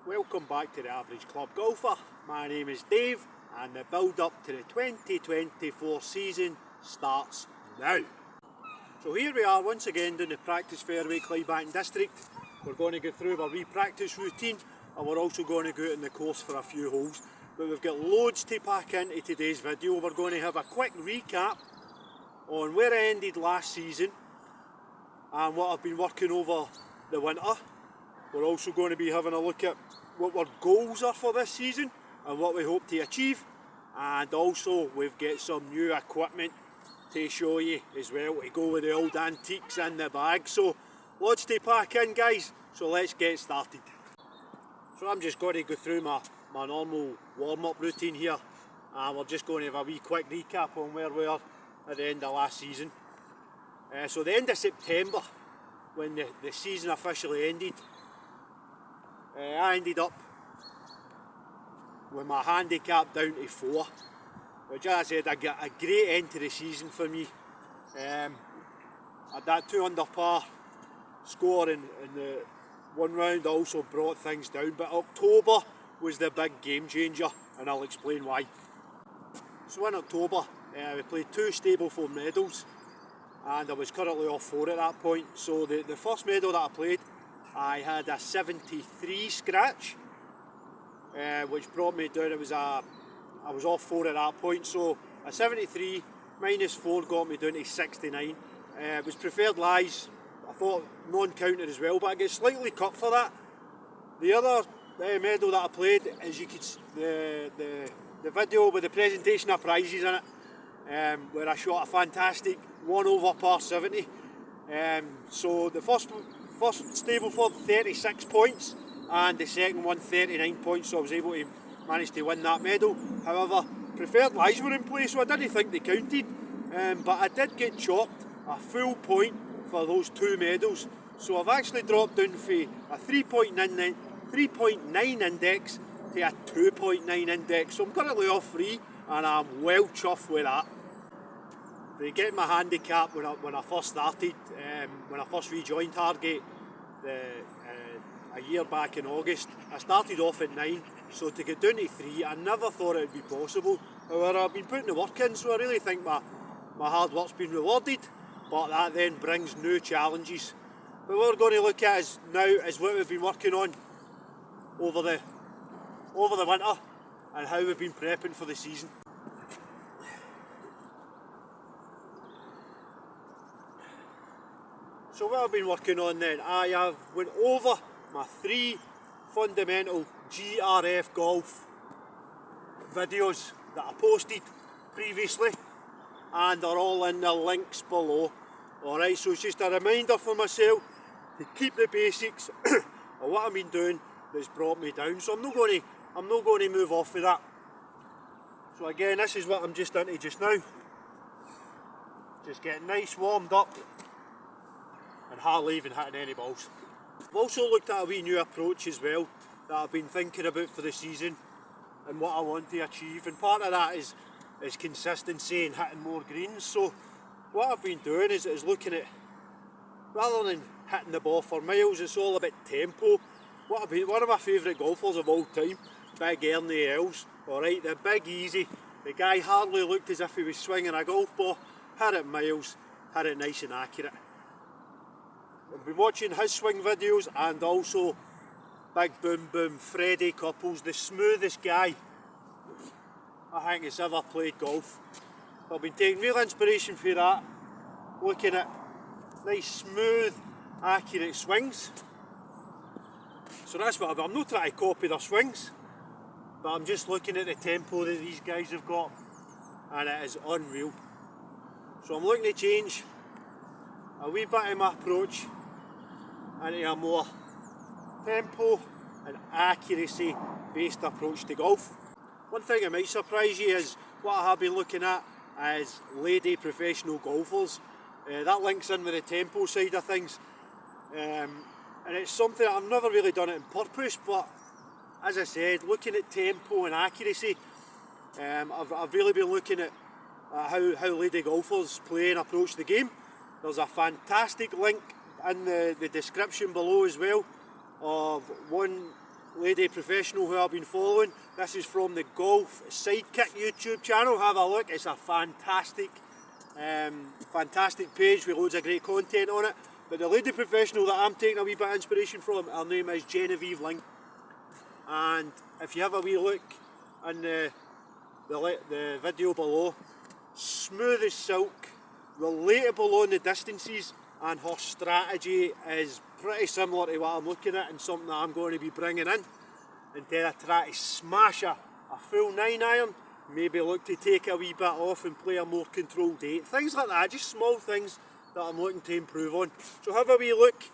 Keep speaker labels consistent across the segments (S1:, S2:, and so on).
S1: Welcome back to the Average Club Golfer. My name is Dave and the build up to the 2024 season starts now. So here we are once again doing the practice fairway Clydebank&district. We're going to go through our re-practice routine and we're also going to go out in the course for a few holes. But we've got loads to pack into today's video. We're going to have a quick recap on where I ended last season and what I've been working over the winter. We're also going to be having a look at what our goals are for this season and what we hope to achieve, and also we've got some new equipment to show you as well to go with the old antiques in the bag. So lots to pack in, guys, so let's get started. So I'm just going to go through my normal warm-up routine here, and we're just going to have a wee quick recap on where we are at the end of last season. So the end of September, when the season officially ended, I ended up with my handicap down to 4, which, as I said, I got a great end to the season for me. I had that 2 under par score in the one round also brought things down, but October was the big game changer, and I'll explain why. So in October, we played 2 Stableford medals, and I was currently off 4 at that point. So the first medal that I played, I had a 73 scratch, which brought me down. I was off 4 at that point, so a 73 minus 4 got me down to 69. It was preferred lies, I thought non-counted as well, but I get slightly cut for that. The other medal that I played, as you could see, the video with the presentation of prizes in it, where I shot a fantastic 1 over par 70. So the first Stableford 36 points and the second one 39 points, so I was able to manage to win that medal. However, preferred lies were in play, so I didn't think they counted, but I did get chopped a full point for those 2 medals, so I've actually dropped down from a 3.9 index to a 2.9 index, so I'm currently off 3 and I'm well chuffed with that. To get my handicap when I first started, when I first rejoined Target a year back in August, I started off at 9, so to get down to 3 I never thought it would be possible. However, I've been putting the work in, so I really think my hard work's been rewarded, but that then brings new challenges. But what we're going to look at now is what we've been working on over the winter and how we've been prepping for the season. So what I've been working on then, I have went over my 3 fundamental GRF golf videos that I posted previously, and they're all in the links below. Alright, so it's just a reminder for myself to keep the basics of what I've been doing that's brought me down. So I'm not going to move off of that. So again, this is what I'm just into just now. Just getting nice warmed up and hardly even hitting any balls. I've also looked at a wee new approach as well that I've been thinking about for the season and what I want to achieve, and part of that is consistency and hitting more greens. So what I've been doing is looking at, rather than hitting the ball for miles, it's all about tempo. One of my favourite golfers of all time, Big Ernie Els, alright, the Big Easy, the guy hardly looked as if he was swinging a golf ball, hit it miles, hit it nice and accurate. I've been watching his swing videos, and also Big Boom Boom, Freddie Couples, the smoothest guy I think has ever played golf. I've been taking real inspiration for that, looking at nice smooth accurate swings. So that's what I'm not trying to copy their swings, but I'm just looking at the tempo that these guys have got, and it is unreal. So I'm looking to change a wee bit of my approach into a more tempo and accuracy based approach to golf. One thing that might surprise you is what I have been looking at is lady professional golfers. That links in with the tempo side of things, and it's something that I've never really done it on purpose, but as I said, looking at tempo and accuracy, I've really been looking at how lady golfers play and approach the game. There's a fantastic link in the description below as well of one lady professional who I've been following. This is from the Golf Sidekick YouTube channel. Have a look. It's a fantastic page with loads of great content on it. But the lady professional that I'm taking a wee bit of inspiration from, her name is Genevieve Ling. And if you have a wee look in the video below, smooth as silk, relatable on the distances, and her strategy is pretty similar to what I'm looking at and something that I'm going to be bringing in. Instead of trying to smash a full 9-iron, maybe look to take a wee bit off and play a more controlled 8. Things like that, just small things that I'm looking to improve on. So have a wee look,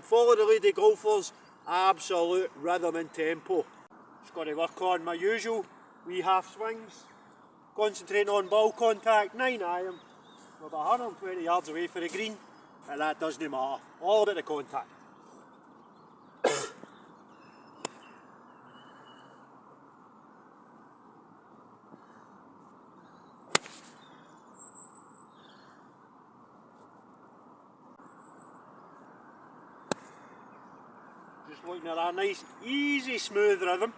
S1: follow the lady golfers, absolute rhythm and tempo. Just got to work on my usual wee half swings, concentrating on ball contact, 9-iron. We're about 120 yards away for the green, and that doesn't matter. All about the contact. Just looking at that nice, easy, smooth rhythm.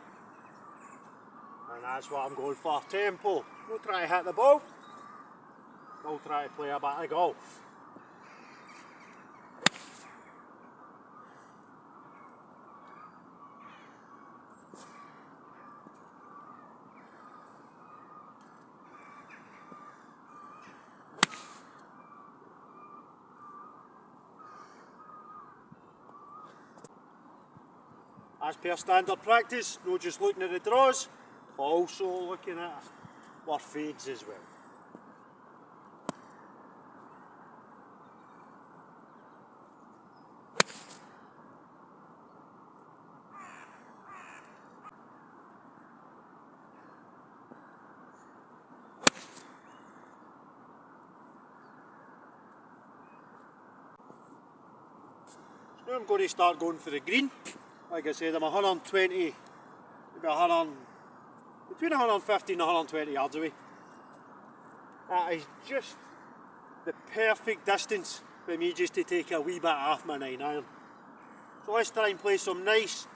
S1: And that's what I'm going for, tempo. Don't try to hit the ball. I'll try to play a bit of golf. As per standard practice, not just looking at the draws, but also looking at our fades as well. So now I'm going to start going for the green. Like I said, I'm 120, maybe between 150 and 120 yards away. That is just the perfect distance for me just to take a wee bit off my 9-iron. So let's try and play some nice,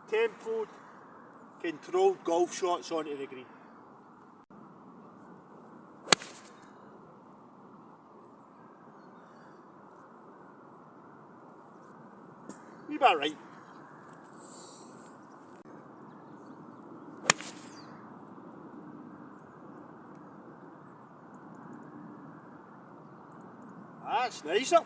S1: tempoed, controlled golf shots onto the green. Wee bit right. That's nicer.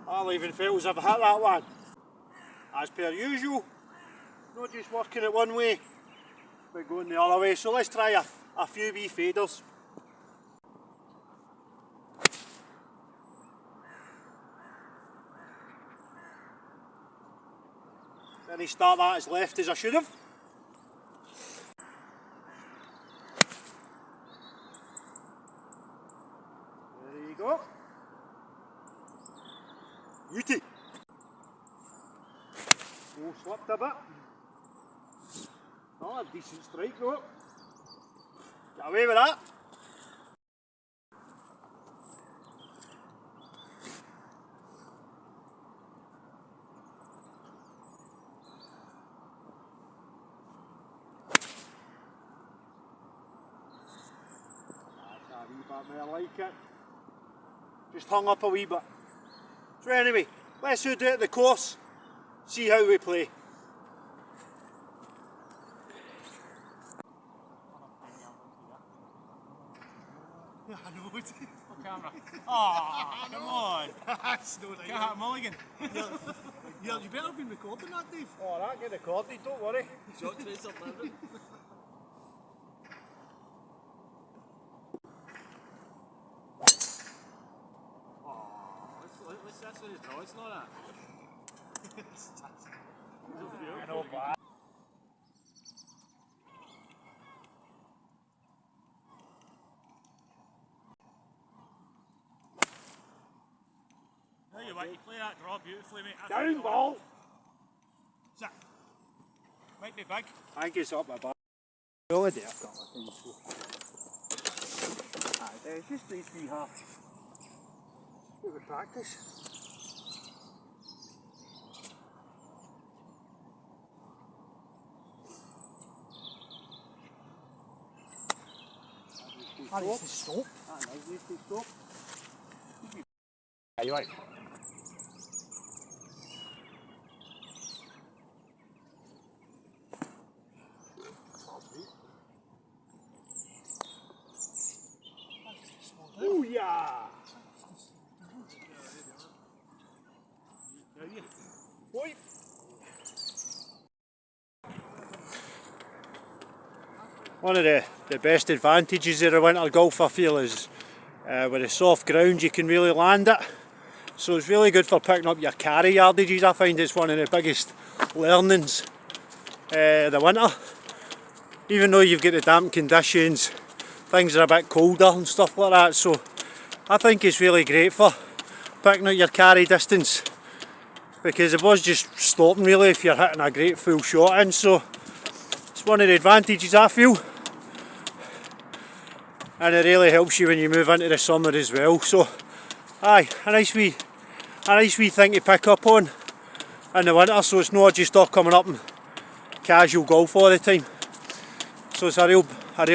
S1: I'll even feel as if I hit that one. As per usual, not just working it one way, but going the other way. So let's try a few wee faders. Didn't start that as left as I should have. There you go. Beauty. Oh, slipped a bit. Oh, a decent strike though. Get away with that. I like it. Just hung up a wee bit. So anyway, let's do it at the course, see how we play. I know it. Oh, camera. Oh, come on. That's no right. Can't hit a mulligan. You better have been recording that, Dave. Oh, that get recorded, don't worry. Shot tracer, man. That's what it's no, it's not that. I know, but tell you what, you play that draw beautifully, mate. Down ball! Sit. Might be big. I think it's up my back. Really, I've got my things. it's just nice we have bit of practice. I need to stop. I need to stop.
S2: Are you right?
S1: Oh yeah! Boy. One of the best advantages of a winter golf, I feel, is with the soft ground you can really land it. So it's really good for picking up your carry yardages. I find it's one of the biggest learnings the winter. Even though you've got the damp conditions, things are a bit colder and stuff like that, so I think it's really great for picking up your carry distance, because the ball's just stopping really if you're hitting a great full shot in, so it's one of the advantages I feel, and it really helps you when you move into the summer as well. So aye, a nice wee thing to pick up on in the winter, so it's not just all coming up and casual golf all the time. So it's a real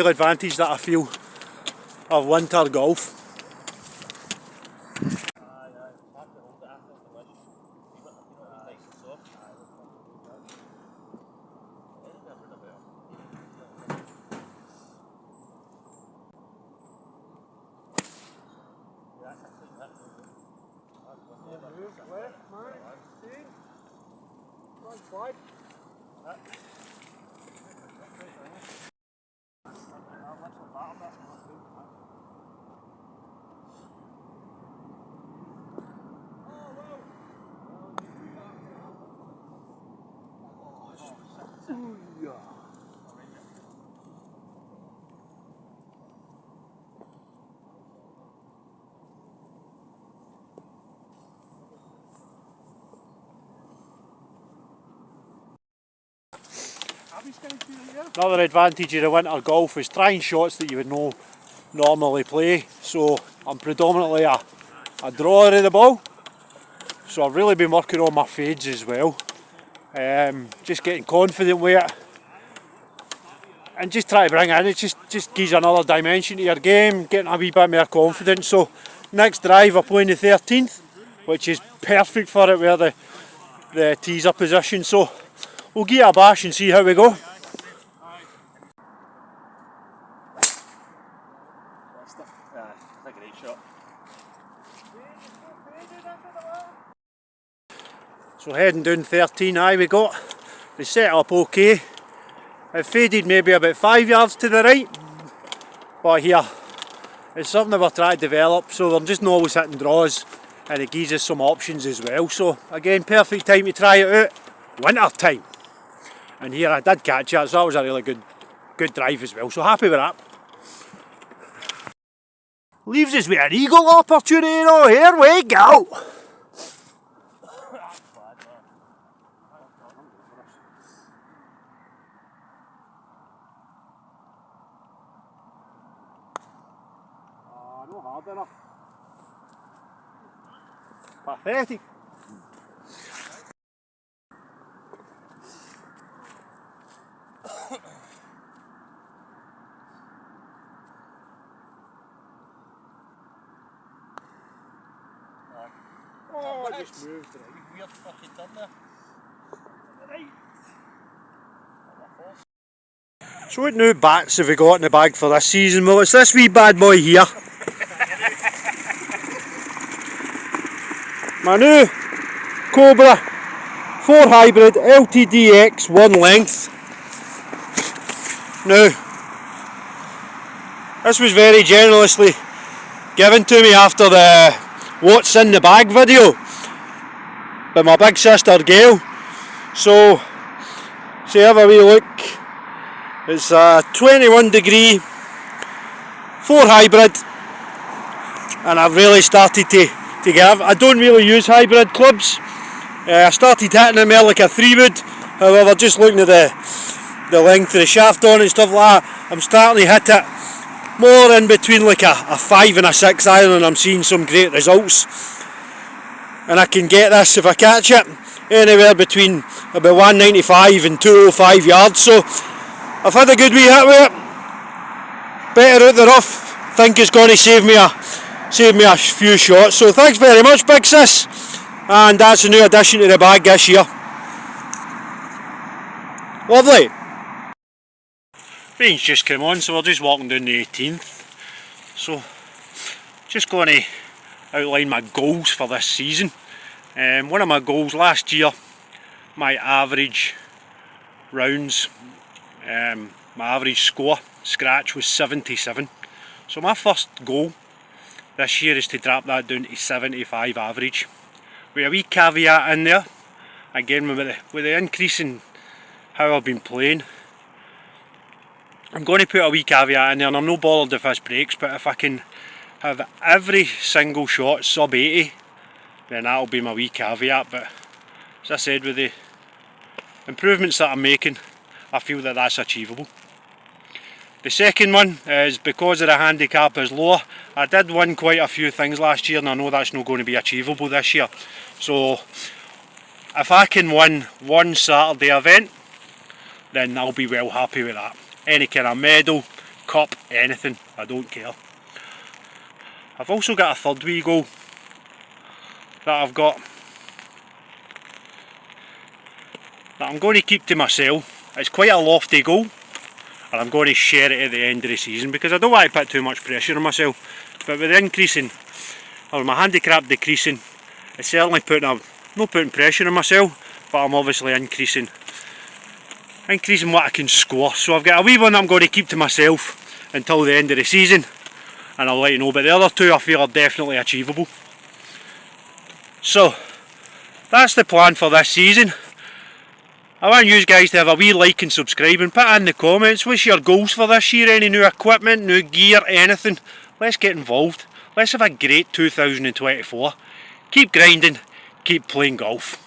S1: advantage that I feel of winter golf. Another advantage of the winter golf is trying shots that you would not normally play. So I'm predominantly a drawer of the ball, so I've really been working on my fades as well. Just getting confident with it and just try to bring it in. It just gives another dimension to your game, getting a wee bit more confidence. So next drive I play in the 13th, which is perfect for it where the tees are positioned. So we'll give it a bash and see how we go.
S2: That's a great shot.
S1: So heading down 13, aye, we got the set up okay. It faded maybe about 5 yards to the right, but here it's something that we're trying to develop, so we're just not always hitting draws, and it gives us some options as well. So again, perfect time to try it out, winter time. And here I did catch it, so that was a really good drive as well, so happy with that. Leaves us with an eagle opportunity, though. Here we go. No hard enough. Pathetic. Oh, I just moved right.
S2: Weird fucking turn there.
S1: Right. So what new bats have we got in the bag for this season? Well, it's this wee bad boy here. My new Cobra 4 Hybrid LTDX 1 length. Now, this was very generously given to me after the What's in the Bag video by my big sister Gail. So, see, have a wee look. It's a 21 degree 4 hybrid, and I've really started to give. I don't really use hybrid clubs. I started hitting them more like a 3 wood. However, just looking at the length of the shaft on and stuff like that, I'm starting to hit it more in between like a 5 and a 6 iron, and I'm seeing some great results. And I can get this, if I catch it, anywhere between about 195 and 205 yards. So I've had a good wee hit with it. Better out the rough. Think it's going to save me a few shots. So thanks very much, Big Sis. And that's a new addition to the bag this year. Lovely. Rain's just come on, so we're just walking down the 18th. So just going to outline my goals for this season. One of my goals last year, my average rounds, my average score, scratch, was 77. So my first goal this year is to drop that down to 75 average. With a wee caveat in there, again with the increase in how I've been playing, I'm going to put a wee caveat in there, and I'm no bothered if this breaks, but if I can have every single shot sub 80, then that'll be my wee caveat. But as I said, with the improvements that I'm making, I feel that that's achievable. The second one is because of the handicap is lower. I did win quite a few things last year, and I know that's not going to be achievable this year. So if I can win one Saturday event, then I'll be well happy with that. Any kind of medal, cup, anything, I don't care. I've also got a third wee goal that I've got that I'm going to keep to myself. It's quite a lofty goal, and I'm going to share it at the end of the season because I don't want to put too much pressure on myself. But with increasing, or my handicap decreasing, it's certainly not putting pressure on myself, but I'm obviously increasing what I can score. So I've got a wee one that I'm going to keep to myself until the end of the season, and I'll let you know. But the other two I feel are definitely achievable. So that's the plan for this season. I want you guys to have a wee like and subscribe, and put in the comments what's your goals for this year. Any new equipment, new gear, anything. Let's get involved. Let's have a great 2024. Keep grinding, keep playing golf.